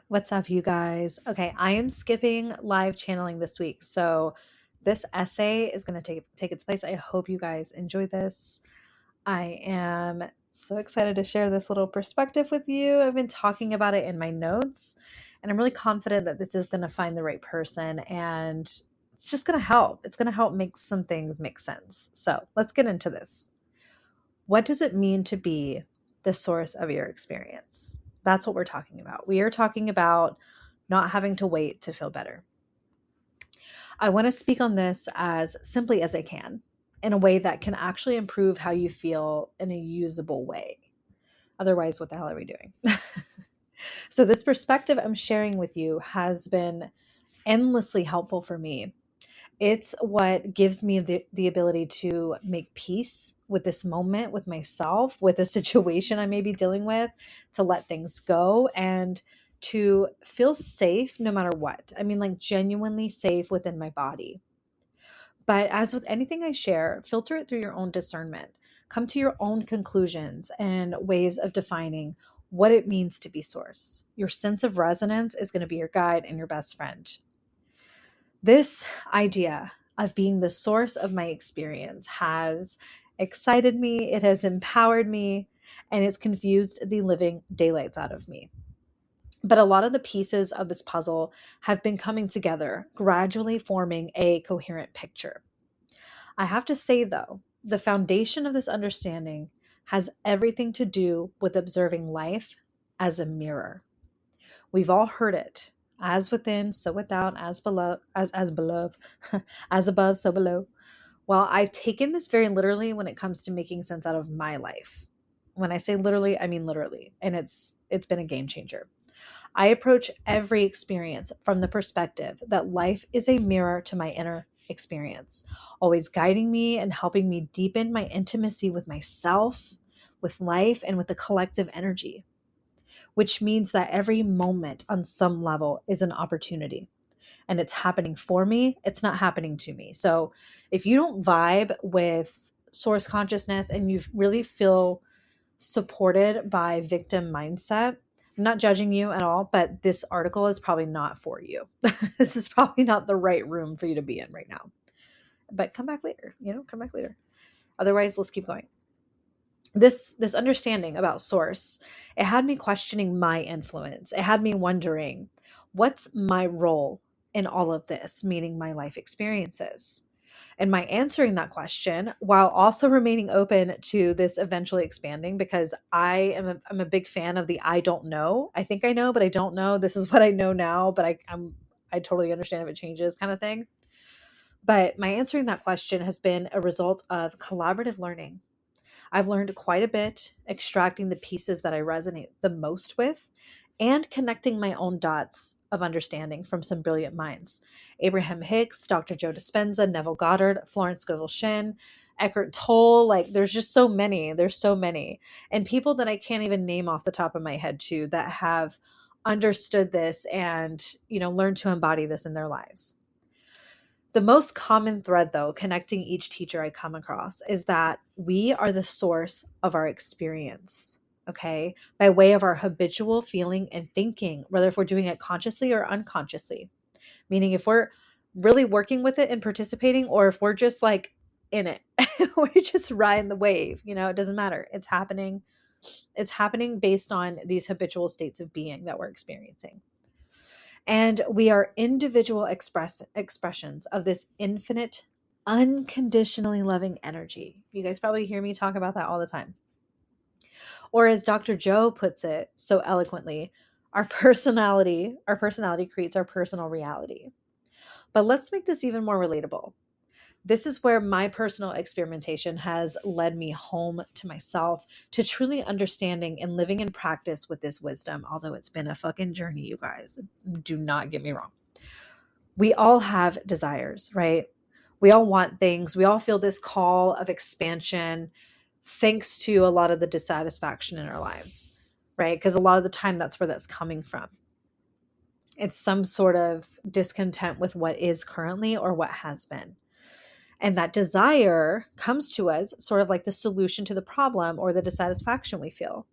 What's up, you guys? Okay, I am skipping live channeling this week. So this essay is going to take its place. I hope you guys enjoy this. I am so excited to share this little perspective with you. I've been talking about it in my notes, and I'm really confident that this is going to find the right person and it's just going to help. It's going to help make some things make sense. So let's get into this. What does it mean to be the source of your experience? That's what we're talking about. We are talking about not having to wait to feel better. I want to speak on this as simply as I can, in a way that can actually improve how you feel in a usable way. Otherwise, what the hell are we doing? So, this perspective I'm sharing with you has been endlessly helpful for me. It's what gives me the ability to make peace with this moment, with myself, with a situation I may be dealing with, to let things go and to feel safe no matter what. I mean, like genuinely safe within my body. But as with anything I share, filter it through your own discernment. Come to your own conclusions and ways of defining what it means to be source. Your sense of resonance is going to be your guide and your best friend. This idea of being the source of my experience has excited me, it has empowered me, and it's confused the living daylights out of me. But a lot of the pieces of this puzzle have been coming together, gradually forming a coherent picture. I have to say, though, the foundation of this understanding has everything to do with observing life as a mirror. We've all heard it. As within, so without, as below, as below, as above, so below. Well, I've taken this very literally when it comes to making sense out of my life. When I say literally, I mean literally, and it's been a game changer. I approach every experience from the perspective that life is a mirror to my inner experience, always guiding me and helping me deepen my intimacy with myself, with life, and with the collective energy, which means that every moment on some level is an opportunity and it's happening for me. It's not happening to me. So if you don't vibe with source consciousness and you really feel supported by victim mindset, I'm not judging you at all, but this article is probably not for you. This is probably not the right room for you to be in right now. But come back later, come back later. Otherwise, let's keep going. This understanding about source, it had me questioning my influence. It had me wondering, what's my role in all of this, meaning my life experiences? And my answering that question, while also remaining open to this eventually expanding, because I'm a big fan of the I don't know. I think I know, but I don't know. This is what I know now, but I totally understand if it changes, kind of thing. But my answering that question has been a result of collaborative learning. I've learned quite a bit, extracting the pieces that I resonate the most with and connecting my own dots of understanding from some brilliant minds. Abraham Hicks, Dr. Joe Dispenza, Neville Goddard, Florence Scovel Shinn, Eckhart Tolle. Like, there's just so many. There's so many. And people that I can't even name off the top of my head too, that have understood this and, learned to embody this in their lives. The most common thread, though, connecting each teacher I come across is that we are the source of our experience, okay, by way of our habitual feeling and thinking, whether if we're doing it consciously or unconsciously. Meaning if we're really working with it and participating, or if we're just like in it, we're just riding the wave, it doesn't matter. It's happening. It's happening based on these habitual states of being that we're experiencing. And we are individual expressions of this infinite, unconditionally loving energy. You guys probably hear me talk about that all the time. Or as Dr. Joe puts it so eloquently, our personality creates our personal reality. But let's make this even more relatable. This is where my personal experimentation has led me home to myself, to truly understanding and living in practice with this wisdom, although it's been a fucking journey, you guys. Do not get me wrong. We all have desires, right? We all want things. We all feel this call of expansion thanks to a lot of the dissatisfaction in our lives, right? Because a lot of the time that's where that's coming from. It's some sort of discontent with what is currently or what has been. And that desire comes to us sort of like the solution to the problem or the dissatisfaction we feel.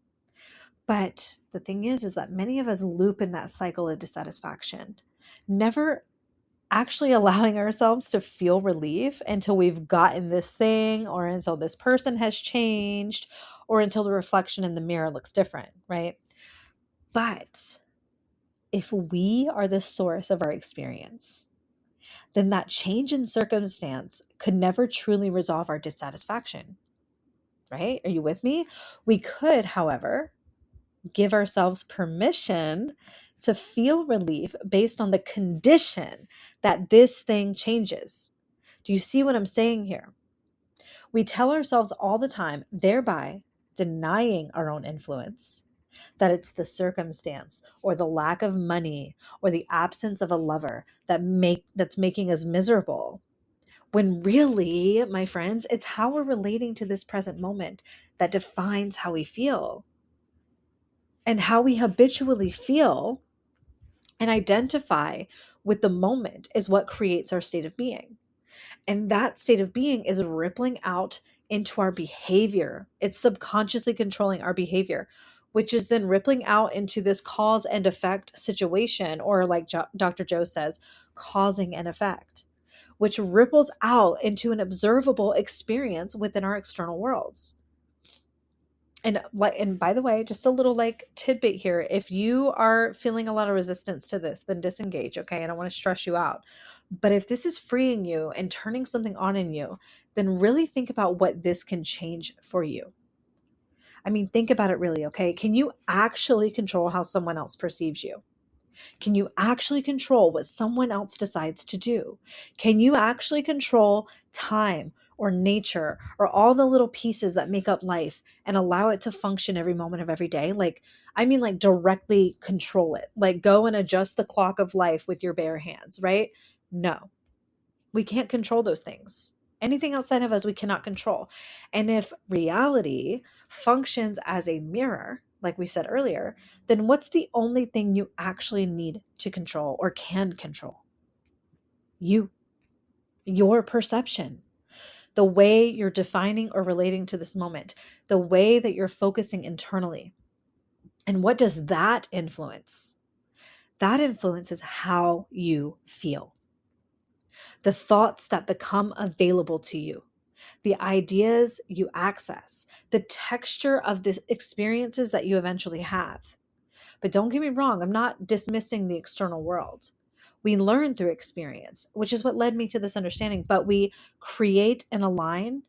But the thing is that many of us loop in that cycle of dissatisfaction, never actually allowing ourselves to feel relief until we've gotten this thing, or until this person has changed, or until the reflection in the mirror looks different, right? But if we are the source of our experience, then that change in circumstance could never truly resolve our dissatisfaction, right? Are you with me? We could, however, give ourselves permission to feel relief based on the condition that this thing changes. Do you see what I'm saying here? We tell ourselves all the time, thereby denying our own influence, that it's the circumstance or the lack of money or the absence of a lover that's making us miserable. When really, my friends, it's how we're relating to this present moment that defines how we feel. And how we habitually feel and identify with the moment is what creates our state of being. And that state of being is rippling out into our behavior. It's subconsciously controlling our behavior, which is then rippling out into this cause and effect situation, or like Dr. Joe says, causing an effect, which ripples out into an observable experience within our external worlds. And by the way, just a little like tidbit here. If you are feeling a lot of resistance to this, then disengage, okay? I don't want to stress you out. But if this is freeing you and turning something on in you, then really think about what this can change for you. I mean, think about it really, okay? Can you actually control how someone else perceives you? Can you actually control what someone else decides to do? Can you actually control time or nature or all the little pieces that make up life and allow it to function every moment of every day? Like, I mean, like directly control it. Like go and adjust the clock of life with your bare hands, right? No, we can't control those things. Anything outside of us, we cannot control. And if reality functions as a mirror, like we said earlier, then what's the only thing you actually need to control or can control? You, your perception, the way you're defining or relating to this moment, the way that you're focusing internally. And what does that influence? That influences how you feel. The thoughts that become available to you, the ideas you access, the texture of the experiences that you eventually have. But don't get me wrong, I'm not dismissing the external world. We learn through experience, which is what led me to this understanding, but we create and align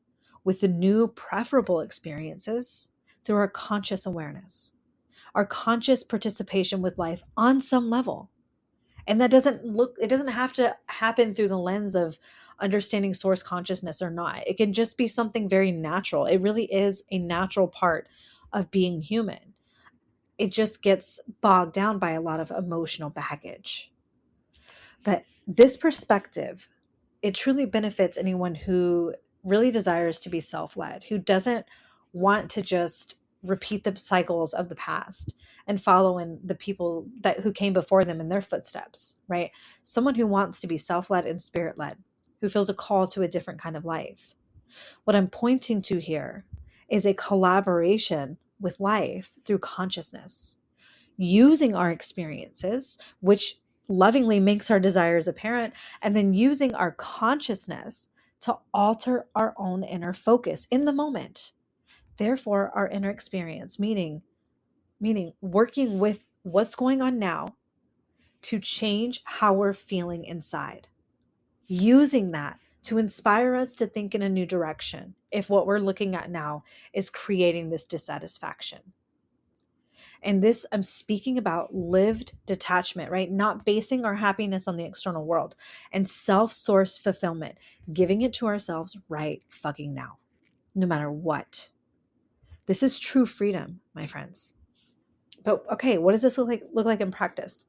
with the new preferable experiences through our conscious awareness, our conscious participation with life on some level. And that it doesn't have to happen through the lens of understanding source consciousness or not. It can just be something very natural. It really is a natural part of being human. It just gets bogged down by a lot of emotional baggage. But this perspective, it truly benefits anyone who really desires to be self-led, who doesn't want to just repeat the cycles of the past and follow in the people who came before them in their footsteps, right? Someone who wants to be self-led and spirit-led, who feels a call to a different kind of life. What I'm pointing to here is a collaboration with life through consciousness, using our experiences, which lovingly makes our desires apparent, and then using our consciousness to alter our own inner focus in the moment. Therefore, our inner experience, meaning working with what's going on now to change how we're feeling inside, using that to inspire us to think in a new direction if what we're looking at now is creating this dissatisfaction. And this, I'm speaking about lived detachment, right? Not basing our happiness on the external world, and self-source fulfillment, giving it to ourselves right fucking now, no matter what. This is true freedom, my friends. But okay, what does this look like in practice?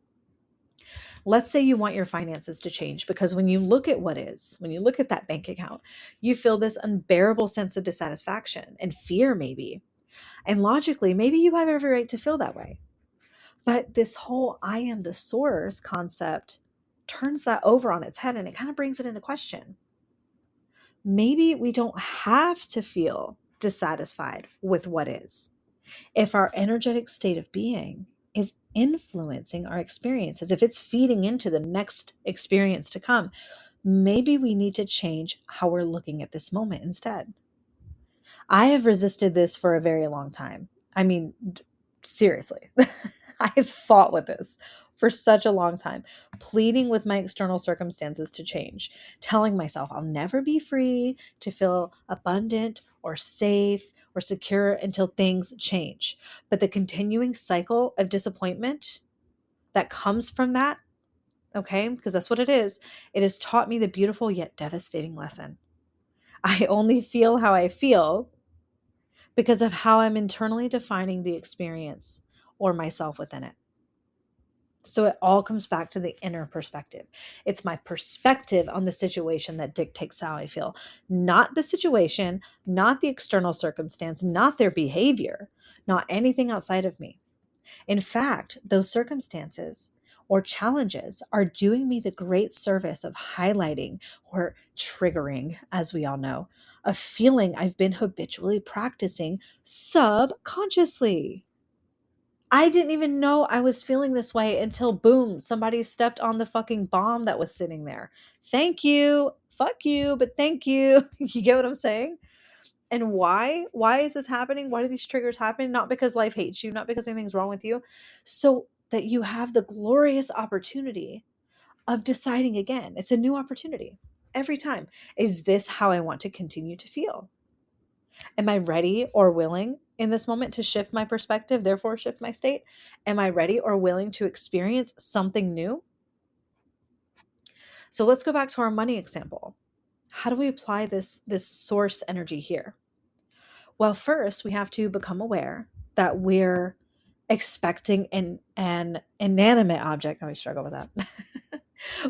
Let's say you want your finances to change, because when you look at when you look at that bank account, you feel this unbearable sense of dissatisfaction and fear maybe. And logically, maybe you have every right to feel that way. But this whole I am the source concept turns that over on its head, and it kind of brings it into question. Maybe we don't have to feel dissatisfied with what is. If our energetic state of being is influencing our experiences, if it's feeding into the next experience to come, maybe we need to change how we're looking at this moment instead. I have resisted this for a very long time. I mean, seriously, I have fought with this for such a long time, pleading with my external circumstances to change, telling myself I'll never be free to feel abundant or safe or secure until things change. But the continuing cycle of disappointment that comes from that, okay, because that's what it has taught me the beautiful yet devastating lesson. I only feel how I feel because of how I'm internally defining the experience or myself within it. So it all comes back to the inner perspective. It's my perspective on the situation that dictates how I feel, not the situation, not the external circumstance, not their behavior, not anything outside of me. In fact, those circumstances or challenges are doing me the great service of highlighting or triggering, as we all know, a feeling I've been habitually practicing subconsciously. I didn't even know I was feeling this way until boom, somebody stepped on the fucking bomb that was sitting there. Thank you. Fuck you, but thank you. You get what I'm saying? And why? Why is this happening? Why do these triggers happen? Not because life hates you, not because anything's wrong with you, so that you have the glorious opportunity of deciding again. It's a new opportunity every time. Is this how I want to continue to feel? Am I ready or willing in this moment to shift my perspective, therefore shift my state? Am I ready or willing to experience something new? So let's go back to our money example. How do we apply this source energy here? Well, first we have to become aware that we're expecting an inanimate object. I always struggle with that,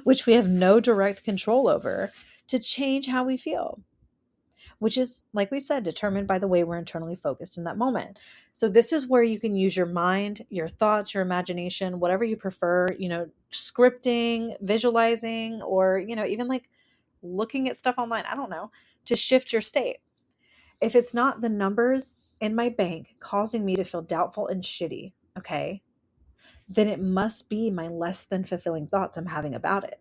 which we have no direct control over, to change how we feel, which is, like we said, determined by the way we're internally focused in that moment. So this is where you can use your mind, your thoughts, your imagination, whatever you prefer, scripting, visualizing, or, even like looking at stuff online, I don't know, to shift your state. If it's not the numbers in my bank causing me to feel doubtful and shitty, okay, then it must be my less than fulfilling thoughts I'm having about it,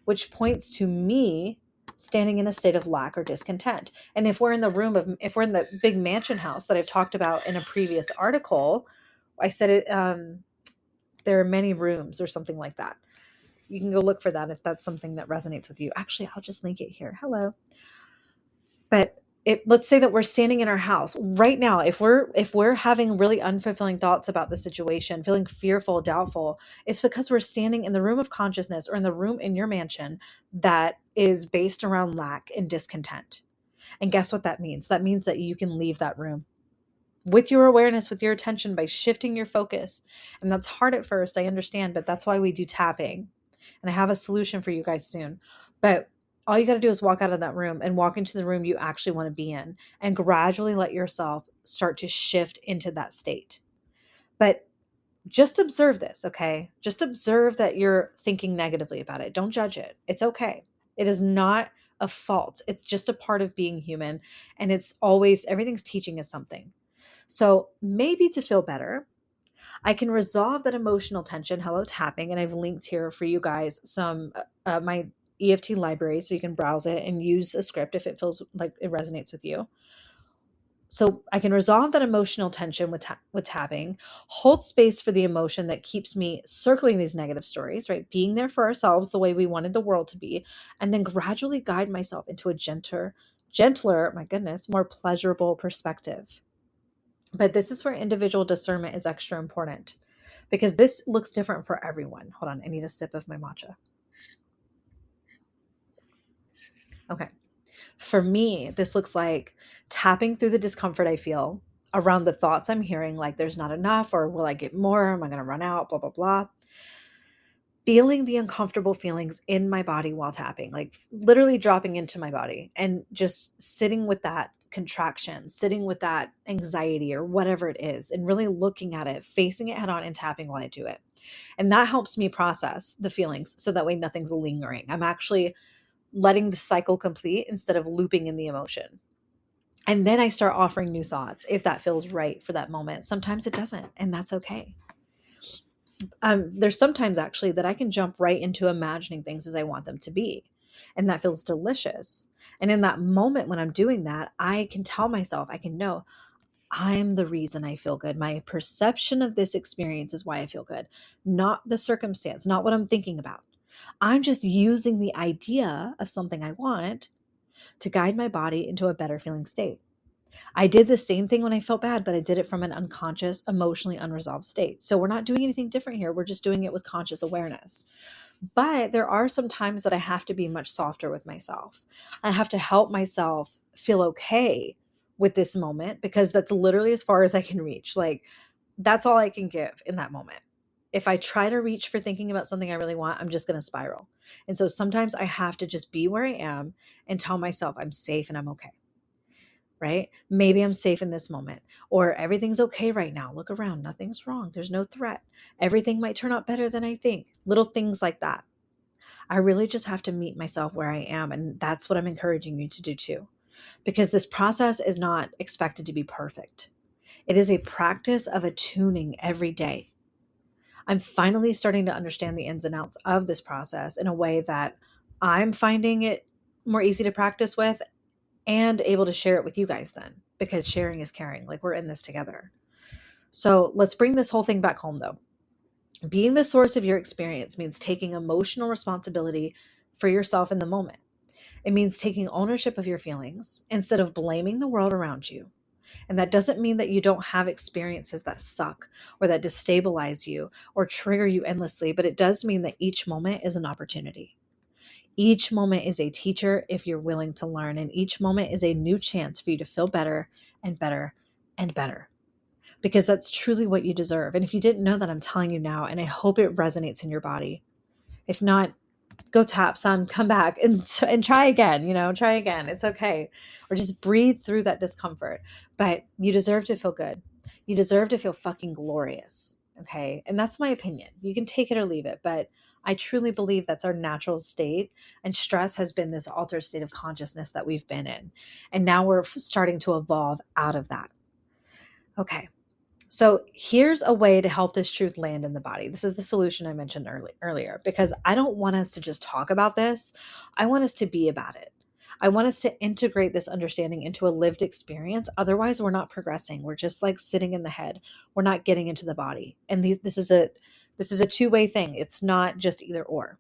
which points to me standing in a state of lack or discontent. And if we're in the big mansion house that I've talked about in a previous article, I said it, there are many rooms or something like that. You can go look for that if that's something that resonates with you. Actually, I'll just link it here. Hello. But let's say that we're standing in our house right now. If we're having really unfulfilling thoughts about the situation, feeling fearful, doubtful, it's because we're standing in the room of consciousness or in the room in your mansion that is based around lack and discontent. And guess what that means? That means that you can leave that room with your awareness, with your attention, by shifting your focus. And that's hard at first, I understand, but that's why we do tapping. And I have a solution for you guys soon. But all you got to do is walk out of that room and walk into the room you actually want to be in, and gradually let yourself start to shift into that state. But just observe this, okay? Just observe that you're thinking negatively about it. Don't judge it. It's okay. It is not a fault. It's just a part of being human. And it's always, everything's teaching us something. So maybe to feel better, I can resolve that emotional tension. Hello, tapping. And I've linked here for you guys some, my EFT library, so you can browse it and use a script if it feels like it resonates with you. So I can resolve that emotional tension with tapping, hold space for the emotion that keeps me circling these negative stories, right? Being there for ourselves the way we wanted the world to be, and then gradually guide myself into a gentler, my goodness, more pleasurable perspective. But this is where individual discernment is extra important, because this looks different for everyone. Hold on, I need a sip of my matcha. Okay. For me, this looks like tapping through the discomfort I feel around the thoughts I'm hearing, like there's not enough, or will I get more? Am I going to run out? Blah, blah, blah. Feeling the uncomfortable feelings in my body while tapping, like literally dropping into my body and just sitting with that contraction, sitting with that anxiety or whatever it is, and really looking at it, facing it head on and tapping while I do it. And that helps me process the feelings so that way nothing's lingering. I'm actually letting the cycle complete instead of looping in the emotion. And then I start offering new thoughts if that feels right for that moment. Sometimes it doesn't, and that's okay. There's sometimes actually that I can jump right into imagining things as I want them to be. And that feels delicious. And in that moment when I'm doing that, I can tell myself, I can know I'm the reason I feel good. My perception of this experience is why I feel good, not the circumstance, not what I'm thinking about. I'm just using the idea of something I want to guide my body into a better feeling state. I did the same thing when I felt bad, but I did it from an unconscious, emotionally unresolved state. So we're not doing anything different here. We're just doing it with conscious awareness. But there are some times that I have to be much softer with myself. I have to help myself feel okay with this moment because that's literally as far as I can reach. Like, that's all I can give in that moment. If I try to reach for thinking about something I really want, I'm just going to spiral. And so sometimes I have to just be where I am and tell myself I'm safe and I'm okay. Right? Maybe I'm safe in this moment, or everything's okay right now. Look around, nothing's wrong. There's no threat. Everything might turn out better than I think. Little things like that. I really just have to meet myself where I am. And that's what I'm encouraging you to do too, because this process is not expected to be perfect. It is a practice of attuning every day. I'm finally starting to understand the ins and outs of this process in a way that I'm finding it more easy to practice with and able to share it with you guys then, because sharing is caring. Like, we're in this together. So let's bring this whole thing back home though. Being the source of your experience means taking emotional responsibility for yourself in the moment. It means taking ownership of your feelings instead of blaming the world around you. And that doesn't mean that you don't have experiences that suck or that destabilize you or trigger you endlessly, but it does mean that each moment is an opportunity. Each moment is a teacher if you're willing to learn, and each moment is a new chance for you to feel better and better and better, because that's truly what you deserve. And if you didn't know that, I'm telling you now, and I hope it resonates in your body. If not, go tap some, come back and try again, try again. It's okay. Or just breathe through that discomfort. But you deserve to feel good. You deserve to feel fucking glorious. Okay. And that's my opinion. You can take it or leave it, but I truly believe that's our natural state. And stress has been this altered state of consciousness that we've been in. And now we're starting to evolve out of that. Okay. So here's a way to help this truth land in the body. This is the solution I mentioned earlier, because I don't want us to just talk about this. I want us to be about it. I want us to integrate this understanding into a lived experience. Otherwise, we're not progressing. We're just like sitting in the head. We're not getting into the body. And this is a two-way thing. It's not just either or.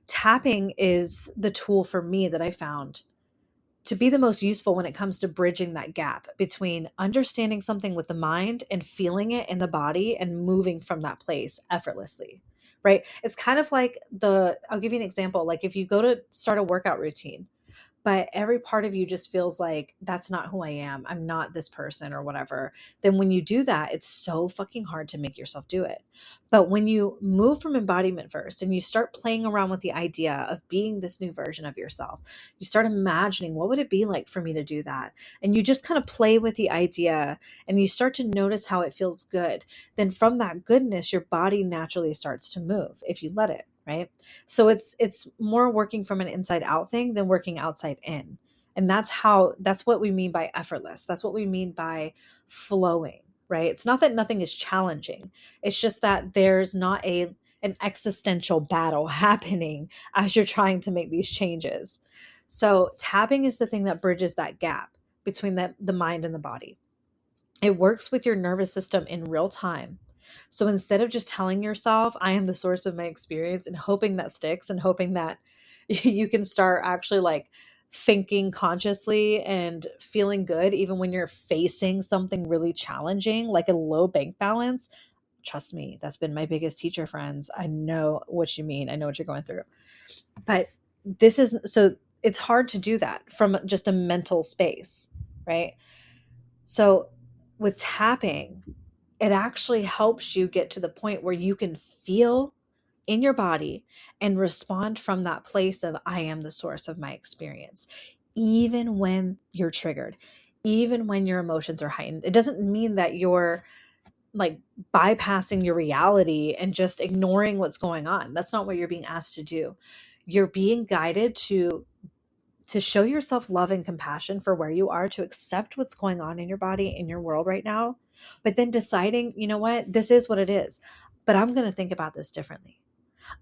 Tapping is the tool for me that I found to be the most useful when it comes to bridging that gap between understanding something with the mind and feeling it in the body and moving from that place effortlessly, right? It's kind of like I'll give you an example. Like, if you go to start a workout routine, but every part of you just feels like that's not who I am. I'm not this person or whatever. Then when you do that, it's so fucking hard to make yourself do it. But when you move from embodiment first and you start playing around with the idea of being this new version of yourself, you start imagining, what would it be like for me to do that? And you just kind of play with the idea and you start to notice how it feels good. Then from that goodness, your body naturally starts to move if you let it. Right. So it's more working from an inside out thing than working outside in. And that's what we mean by effortless. That's what we mean by flowing, right? It's not that nothing is challenging. It's just that there's not an existential battle happening as you're trying to make these changes. So tapping is the thing that bridges that gap between the mind and the body. It works with your nervous system in real time. So instead of just telling yourself, I am the source of my experience, and hoping that sticks and hoping that you can start actually like thinking consciously and feeling good, even when you're facing something really challenging, like a low bank balance. Trust me, that's been my biggest teacher, friends. I know what you mean. I know what you're going through. But it's hard to do that from just a mental space, right? So with tapping, it actually helps you get to the point where you can feel in your body and respond from that place of, I am the source of my experience, even when you're triggered, even when your emotions are heightened. It doesn't mean that you're like bypassing your reality and just ignoring what's going on. That's not what you're being asked to do. You're being guided to to show yourself love and compassion for where you are, to accept what's going on in your body, in your world right now, but then deciding, you know what, this is what it is, but I'm going to think about this differently.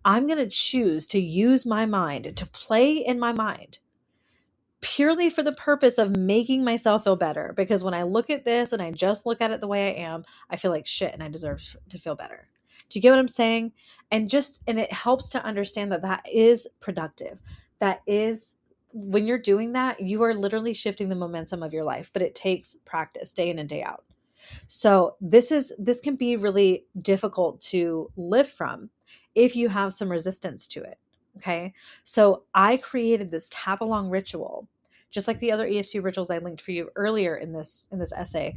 I'm going to choose to use my mind, to play in my mind purely for the purpose of making myself feel better. Because when I look at this and I just look at it the way I am, I feel like shit and I deserve to feel better. Do you get what I'm saying? And it helps to understand that that is productive. That is, when you're doing that, you are literally shifting the momentum of your life, but it takes practice day in and day out. So this can be really difficult to live from if you have some resistance to it. Okay. So I created this tap along ritual, just like the other EFT rituals I linked for you earlier in this essay.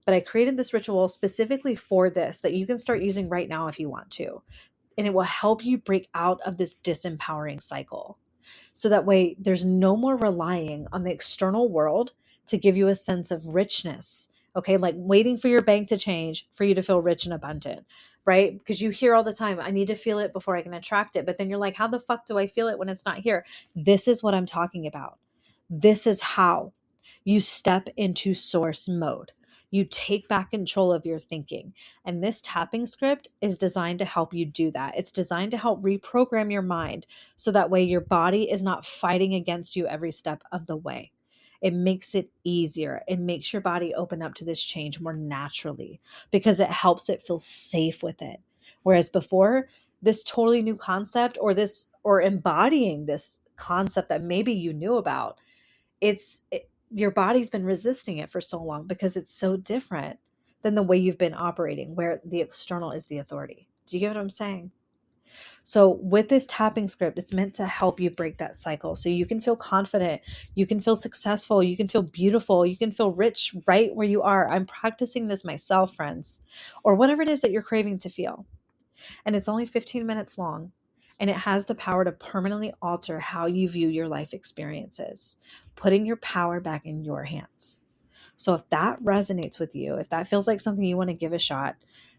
But I created this ritual specifically for this that you can start using right now if you want to. And it will help you break out of this disempowering cycle. So that way there's no more relying on the external world to give you a sense of richness. Okay. Like waiting for your bank to change for you to feel rich and abundant, right? Because you hear all the time, I need to feel it before I can attract it. But then you're like, how the fuck do I feel it when it's not here? This is what I'm talking about. This is how you step into source mode. You take back control of your thinking. And this tapping script is designed to help you do that. It's designed to help reprogram your mind so that way your body is not fighting against you every step of the way. It makes it easier. It makes your body open up to this change more naturally because it helps it feel safe with it. Whereas before, this totally new concept or embodying this concept that maybe you knew about, your body's been resisting it for so long because it's so different than the way you've been operating, where the external is the authority. Do you get what I'm saying? So with this tapping script, it's meant to help you break that cycle so you can feel confident, you can feel successful, you can feel beautiful, you can feel rich right where you are. I'm practicing this myself, friends, or whatever it is that you're craving to feel. And it's only 15 minutes long. And it has the power to permanently alter how you view your life experiences, putting your power back in your hands. So if that resonates with you, if that feels like something you want to give a shot,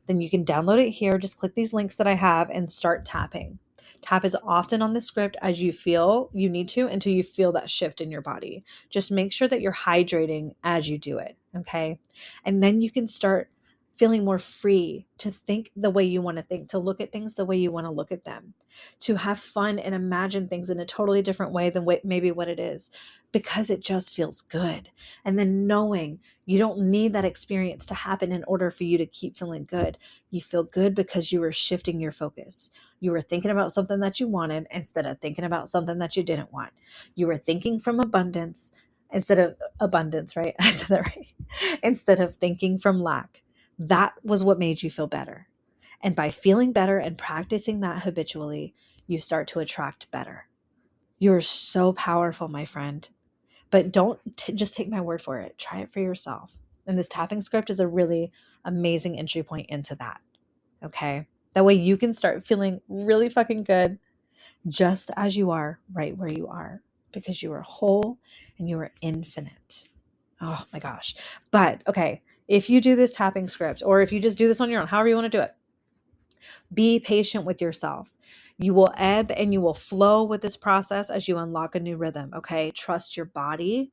then you can download it here. Just click these links that I have and start tapping. Tap as often on the script as you feel you need to until you feel that shift in your body. Just make sure that you're hydrating as you do it. Okay. And then you can start feeling more free to think the way you want to think, to look at things the way you want to look at them, to have fun and imagine things in a totally different way than maybe what it is, because it just feels good. And then knowing you don't need that experience to happen in order for you to keep feeling good. You feel good because you were shifting your focus. You were thinking about something that you wanted instead of thinking about something that you didn't want. You were thinking from abundance instead of abundance, right? I said that right. Instead of thinking from lack. That was what made you feel better. And by feeling better and practicing that habitually, you start to attract better. You're so powerful, my friend. But don't just take my word for it. Try it for yourself. And this tapping script is a really amazing entry point into that. Okay? That way you can start feeling really fucking good just as you are right where you are, because you are whole and you are infinite. Oh my gosh. But okay, if you do this tapping script, or if you just do this on your own, however you want to do it, be patient with yourself. You will ebb and you will flow with this process as you unlock a new rhythm. Okay. Trust your body.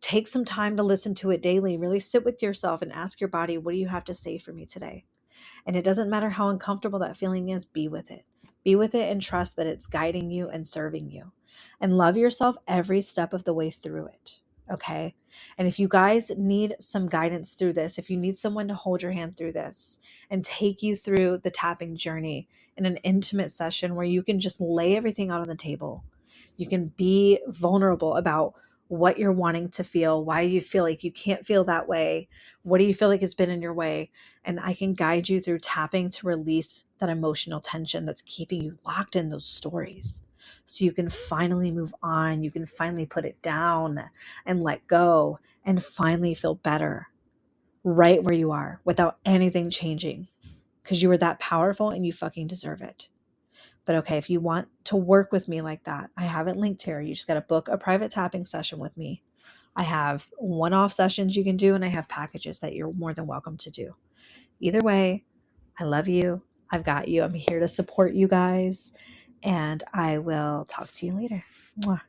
Take some time to listen to it daily. Really sit with yourself and ask your body, what do you have to say for me today? And it doesn't matter how uncomfortable that feeling is, be with it. Be with it and trust that it's guiding you and serving you. And love yourself every step of the way through it. Okay? And if you guys need some guidance through this, if you need someone to hold your hand through this and take you through the tapping journey in an intimate session where you can just lay everything out on the table, you can be vulnerable about what you're wanting to feel, why you feel like you can't feel that way, what do you feel like has been in your way, and I can guide you through tapping to release that emotional tension that's keeping you locked in those stories. So you can finally move on, you can finally put it down and let go and finally feel better right where you are without anything changing, because you are that powerful and you fucking deserve it. But okay, if you want to work with me like that, I have it linked here. You just got to book a private tapping session with me. I have one-off sessions you can do, and I have packages that you're more than welcome to do. Either way, I love you. I've got you. I'm here to support you guys, and I will talk to you later. Mwah.